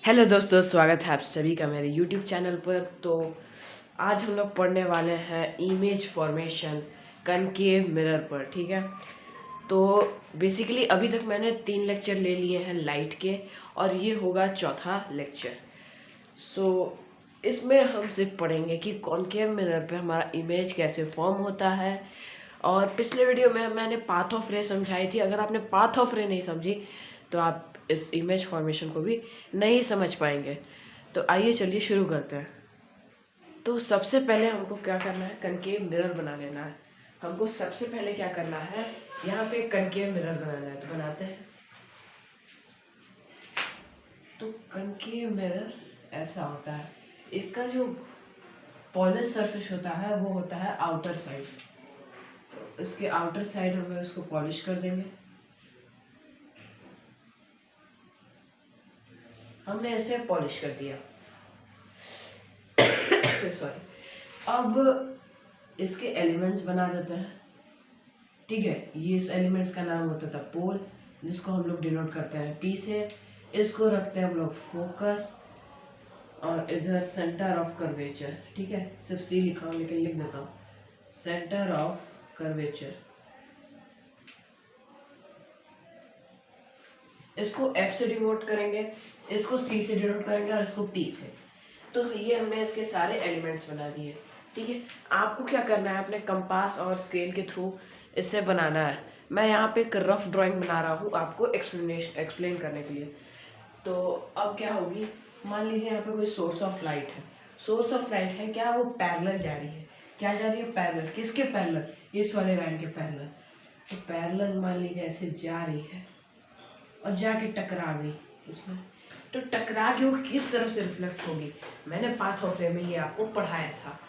Hello दोस्तों, स्वागत है आप सभी का मेरे यूट्यूब चैनल पर। तो आज हम लोग पढ़ने वाले हैं इमेज फॉर्मेशन कनकेव मिरर पर। ठीक है, तो बेसिकली अभी तक मैंने 3 लेक्चर ले लिए हैं लाइट के, और ये होगा चौथा लेक्चर। इसमें हम सिर्फ पढ़ेंगे कि कॉनकेव मिरर पे हमारा इमेज कैसे फॉर्म होता है। और पिछले वीडियो में मैंने पाथ ऑफ रे समझाई थी। अगर आपने पाथ ऑफ रे नहीं समझी तो आप इस इमेज फॉर्मेशन को भी नहीं समझ पाएंगे। तो आइए चलिए शुरू करते हैं। तो सबसे पहले हमको क्या करना है, कनकेव मिरर बना लेना है। हमको सबसे पहले क्या करना है, यहाँ पे कनकेव मिरर बनाना है। तो बनाते हैं। तो कनकेव मिरर ऐसा होता है, इसका जो पॉलिश सरफेस होता है वो होता है आउटर साइड। तो इसके आउटर साइड हम इसको पॉलिश कर देंगे। हमने इसे पॉलिश कर दिया। सॉरी। अब इसके एलिमेंट्स बना देते हैं। ठीक है, ये इस एलिमेंट्स का नाम होता था पोल, जिसको हम लोग डिनोट करते हैं पी से। इसको रखते हैं हम लोग फोकस, और इधर सेंटर ऑफ कर्वेचर। ठीक है, सिर्फ सी लिखा हूँ लेकिन लिख देता हूँ, सेंटर ऑफ कर्वेचर। इसको एफ से डिनोट करेंगे, इसको सी से डिनोट करेंगे, और इसको पी से। तो ये हमने इसके सारे एलिमेंट्स बना दिए। ठीक है, आपको क्या करना है, अपने कंपास और स्केल के थ्रू इसे बनाना है। मैं यहाँ पे एक रफ ड्राइंग बना रहा हूँ आपको एक्सप्लेन करने के लिए। तो अब क्या होगी, मान लीजिए यहाँ पे कोई सोर्स ऑफ लाइट है। सोर्स ऑफ लाइट है क्या, वो पैरेलल जा रही है। क्या जा रही है, पैरेलल। किसके पैरेलल, इस वाले लाइन के पैरेलल। तो पैरेलल मान लीजिए ऐसे जा रही है और जाके टकरा गई इसमें। तो टकरा के वो किस तरफ से रिफ्लेक्ट होगी, मैंने पाथ ऑफ रे में ये आपको पढ़ाया था।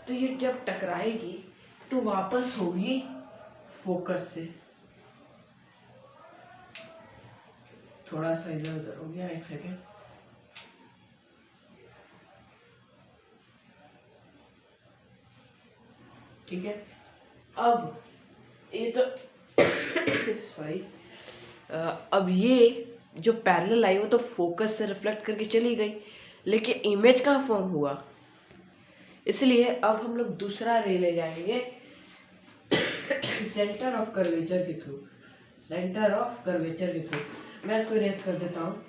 तो ये जब टकराएगी तो वापस होगी फोकस से। थोड़ा सा इधर उधर हो गया, एक सेकेंड। ठीक है, अब ये तो सॉरी, अब ये जो पैरेलल आई वो तो फोकस से रिफ्लेक्ट करके चली गई, लेकिन इमेज कहाँ फॉर्म हुआ। इसलिए अब हम लोग दूसरा रे ले जाएंगे सेंटर ऑफ कर्वेचर के थ्रू। सेंटर ऑफ कर्वेचर के थ्रू मैं इसको इरेज कर देता हूँ,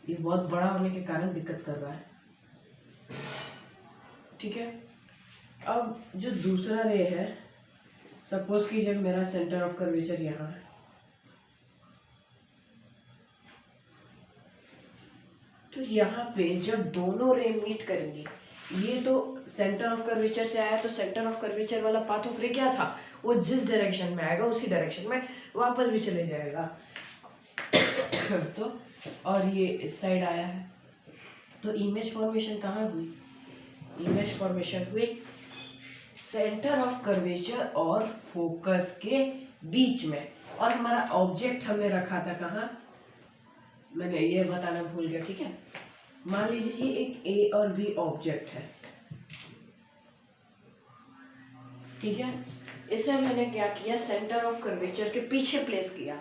ये बहुत बड़ा होने के कारण दिक्कत कर रहा है। ठीक है, अब जो दूसरा रे है, सपोज कीजिए मेरा सेंटर ऑफ कर्वेचर यहाँ है। तो यहाँ पे जब दोनों रे मीट करेंगी, ये तो सेंटर ऑफ कर्वेचर से आया, तो सेंटर ऑफ कर्वेचर वाला पाथ ऑफ रे क्या था, वो जिस डायरेक्शन में आएगा उसी डायरेक्शन में वापस भी चले जाएगा। तो और ये इस साइड आया है, तो इमेज फॉर्मेशन कहाँ हुई, इमेज फॉर्मेशन हुई सेंटर ऑफ कर्वेचर और फोकस के बीच में। और हमारा ऑब्जेक्ट हमने रखा था कहाँ, मैंने ये बताना भूल गया। ठीक है, मान लीजिए ये एक ए और बी ऑब्जेक्ट है। ठीक है, इसे मैंने क्या किया, सेंटर ऑफ कर्वेचर के पीछे प्लेस किया।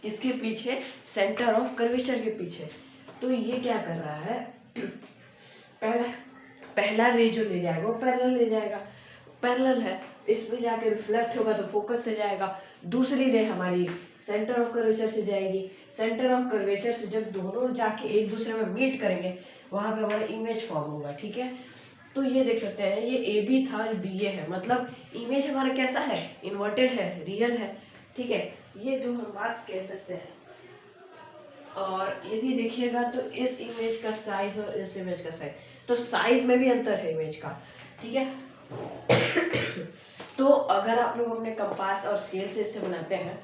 इसके पीछे, सेंटर ऑफ कर्वेचर के पीछे। तो ये क्या कर रहा है, पहला रे जो ले जाएगा वो पैरेलल ले जाएगा, पैरेलल है, इसमें जाके रिफ्लेक्ट होगा तो फोकस से जाएगा। दूसरी रे हमारी सेंटर ऑफ कर्वेचर से जाएगी। सेंटर ऑफ कर्वेचर से जब दोनों जाके एक दूसरे में मीट करेंगे, वहां पे हमारा इमेज फॉर्म होगा। ठीक है, तो ये देख सकते हैं, ये ए बी था, बी ए है, मतलब इमेज हमारा कैसा है, इन्वर्टेड है, रियल है। ठीक है, ये तो हम बात कह सकते हैं। और यदि देखिएगा तो इस इमेज का साइज और इस इमेज का साइज, तो साइज में भी अंतर है इमेज का। ठीक है, तो अगर आप लोग अपने कंपास और स्केल से इसे बनाते हैं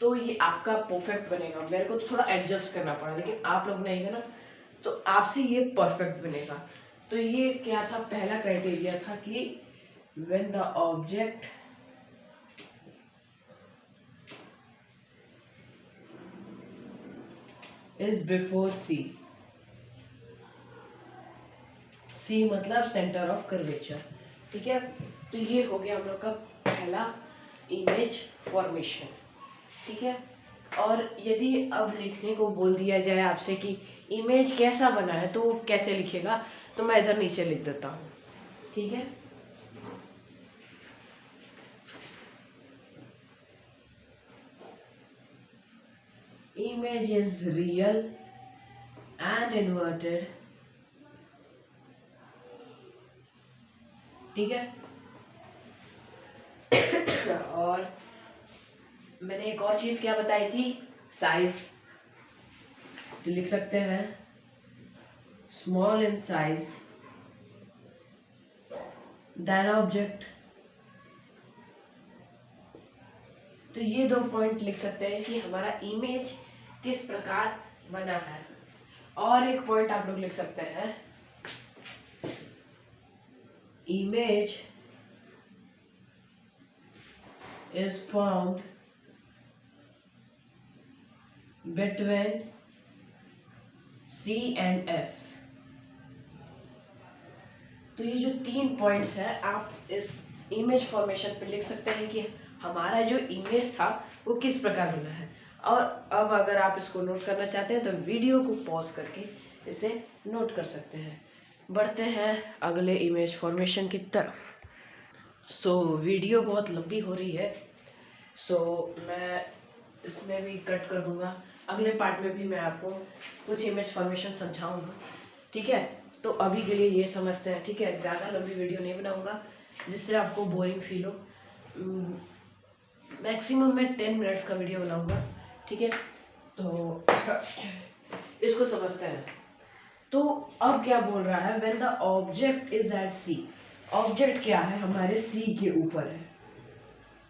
तो ये आपका परफेक्ट बनेगा। मेरे को तो थोड़ा एडजस्ट करना पड़ा, लेकिन आप लोग नहीं है ना, तो आपसे ये परफेक्ट बनेगा। तो ये क्या था, पहला क्राइटेरिया था कि when the object is before C, C मतलब सेंटर ऑफ कर्वेचर। ठीक है, तो ये हो गया हम लोग का पहला इमेज फॉर्मेशन। ठीक है, और यदि अब लिखने को बोल दिया जाए आपसे कि इमेज कैसा बना है तो वो कैसे लिखेगा, तो मैं इधर नीचे लिख देता हूँ, ठीक है। Image is real and inverted, ठीक है। और मैंने एक और चीज क्या बताई थी, साइज, तो लिख सकते हैं small in size than object. तो ये 2 पॉइंट लिख सकते हैं कि हमारा इमेज किस प्रकार बना है। और एक पॉइंट आप लोग लिख सकते हैं, image is formed between C and F। तो ये जो 3 पॉइंट्स हैं आप इस इमेज फॉर्मेशन पे लिख सकते हैं कि हमारा जो इमेज था वो किस प्रकार बना है। और अब अगर आप इसको नोट करना चाहते हैं तो वीडियो को पॉज करके इसे नोट कर सकते हैं। बढ़ते हैं अगले इमेज फॉर्मेशन की तरफ। सो वीडियो बहुत लंबी हो रही है, सो मैं इसमें भी कट कर दूंगा। अगले पार्ट में भी मैं आपको कुछ इमेज फॉर्मेशन समझाऊंगा, ठीक है। तो अभी के लिए ये समझते हैं, ठीक है। ज़्यादा लंबी वीडियो नहीं बनाऊंगा जिससे आपको बोरिंग फील हो। मैक्सिमम मैं 10 मिनट्स का वीडियो बनाऊंगा, ठीक है। तो इसको समझते हैं। तो अब क्या बोल रहा है, when the object is at C. Object क्या है, हमारे सी के ऊपर है,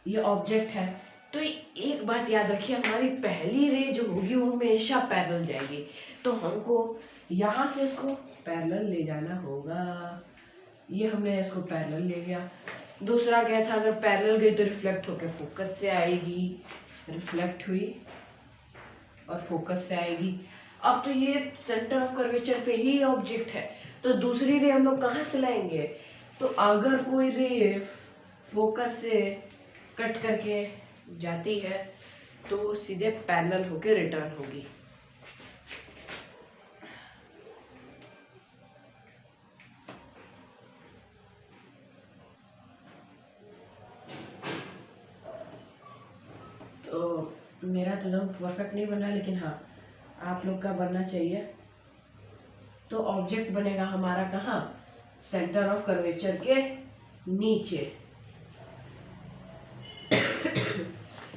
ये ऑब्जेक्ट है। तो एक बात याद रखिए, हमारी पहली रे जो होगी वो हमेशा पैरेलल जाएगी, तो हमको यहाँ से इसको पैरेलल ले जाना होगा। ये हमने इसको पैरेलल ले गया। दूसरा क्या था, अगर पैरेलल गई तो रिफ्लेक्ट होकर फोकस से आएगी, रिफ्लेक्ट हुई और फोकस से आएगी। अब तो ये सेंटर ऑफ कर्वेचर पे ही ऑब्जेक्ट है, तो दूसरी रे हम लोग कहाँ से लाएंगे। तो अगर कोई रे फोकस से कट करके जाती है तो वो सीधे पैरेलल होके रिटर्न होगी। तो मेरा तो एकदम परफेक्ट नहीं बना, लेकिन हाँ आप लोग का बनना चाहिए। तो ऑब्जेक्ट बनेगा हमारा कहाँ, सेंटर ऑफ कर्वेचर के नीचे,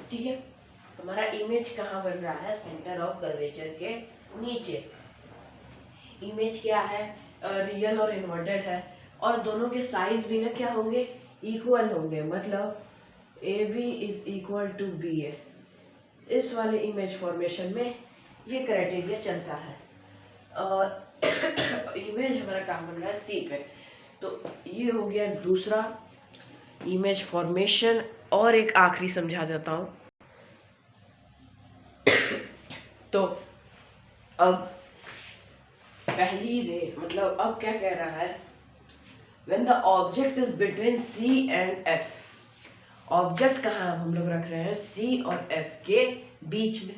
ठीक है। हमारा इमेज कहाँ बन रहा है, सेंटर ऑफ कर्वेचर के नीचे। इमेज क्या है, रियल और इन्वर्टेड है, और दोनों के साइज भी ना क्या होंगे, इक्वल होंगे। मतलब A B is equal to B A. इस वाले इमेज फॉर्मेशन में ये क्राइटेरिया चलता है। और इमेज हमारा काम बन रहा है सी पे। तो ये हो गया दूसरा इमेज फॉर्मेशन। और एक आखिरी समझा देता हूँ। तो अब पहली रे, मतलब अब क्या कह रहा है, when the object is between C and F। Object कहाँ हम लोग रख रहे हैं, C और F के बीच में।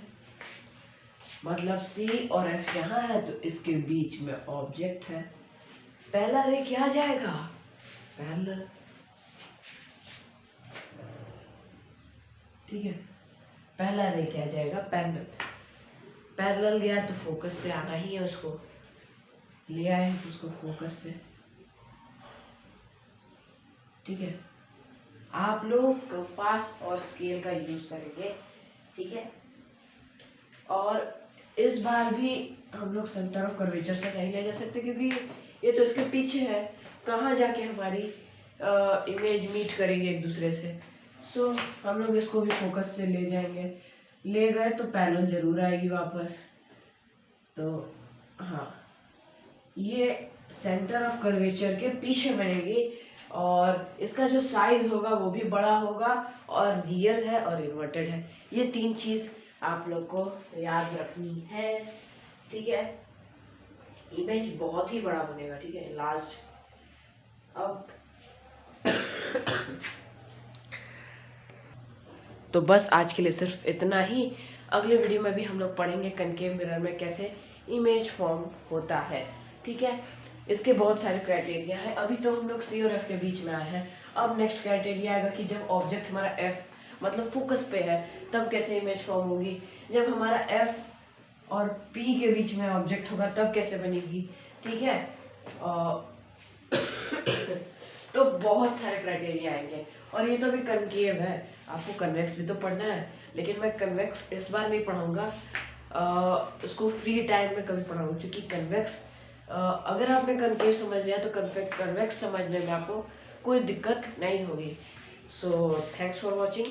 मतलब C और F यहाँ है तो इसके बीच में ऑब्जेक्ट है। पहला रे क्या जाएगा, पैरेलल, ठीक है। पहला रे क्या जाएगा, पैरेलल। पैरेलल गया तो फोकस से आना ही है, उसको ले आए उसको फोकस से, ठीक है। आप लोग कंपास और स्केल का यूज करेंगे, ठीक है। और इस बार भी हम लोग सेंटर ऑफ कर्वेचर से नहीं ले जा सकते, क्योंकि ये तो इसके पीछे है। कहाँ जाके हमारी इमेज मीट करेंगे एक दूसरे से। सो हम लोग इसको भी फोकस से ले जाएंगे। ले गए तो पैरेलल जरूर आएगी वापस। तो हाँ, ये सेंटर ऑफ कर्वेचर के पीछे बनेगी, और इसका जो साइज होगा वो भी बड़ा होगा, और रियल है और इन्वर्टेड है। ये 3 चीज़ आप लोग को याद रखनी है, ठीक है। इमेज बहुत ही बड़ा बनेगा, ठीक है। लास्ट अब तो बस आज के लिए सिर्फ इतना ही। अगले वीडियो में भी हम लोग पढ़ेंगे कनकेव मिरर में कैसे इमेज फॉर्म होता है। ठीक है, इसके बहुत सारे क्राइटेरिया हैं। अभी तो हम लोग सी और एफ के बीच में आए हैं। अब नेक्स्ट क्राइटेरिया आएगा कि जब ऑब्जेक्ट हमारा एफ मतलब फोकस पे है तब कैसे इमेज फॉर्म होगी, जब हमारा एफ और पी के बीच में ऑब्जेक्ट होगा तब कैसे बनेगी। ठीक है, तो बहुत सारे क्राइटेरिया आएंगे। और ये तो अभी कनकेव है, आपको कन्वेक्स भी तो पढ़ना है, लेकिन मैं कन्वेक्स इस बार नहीं पढ़ाऊंगा, उसको फ्री टाइम में कभी पढ़ाऊंगा। क्योंकि कन्वेक्स अगर आपने कनकेव समझ लिया तो कन्वेक्स समझने में आपको कोई दिक्कत नहीं होगी। So thanks for watching.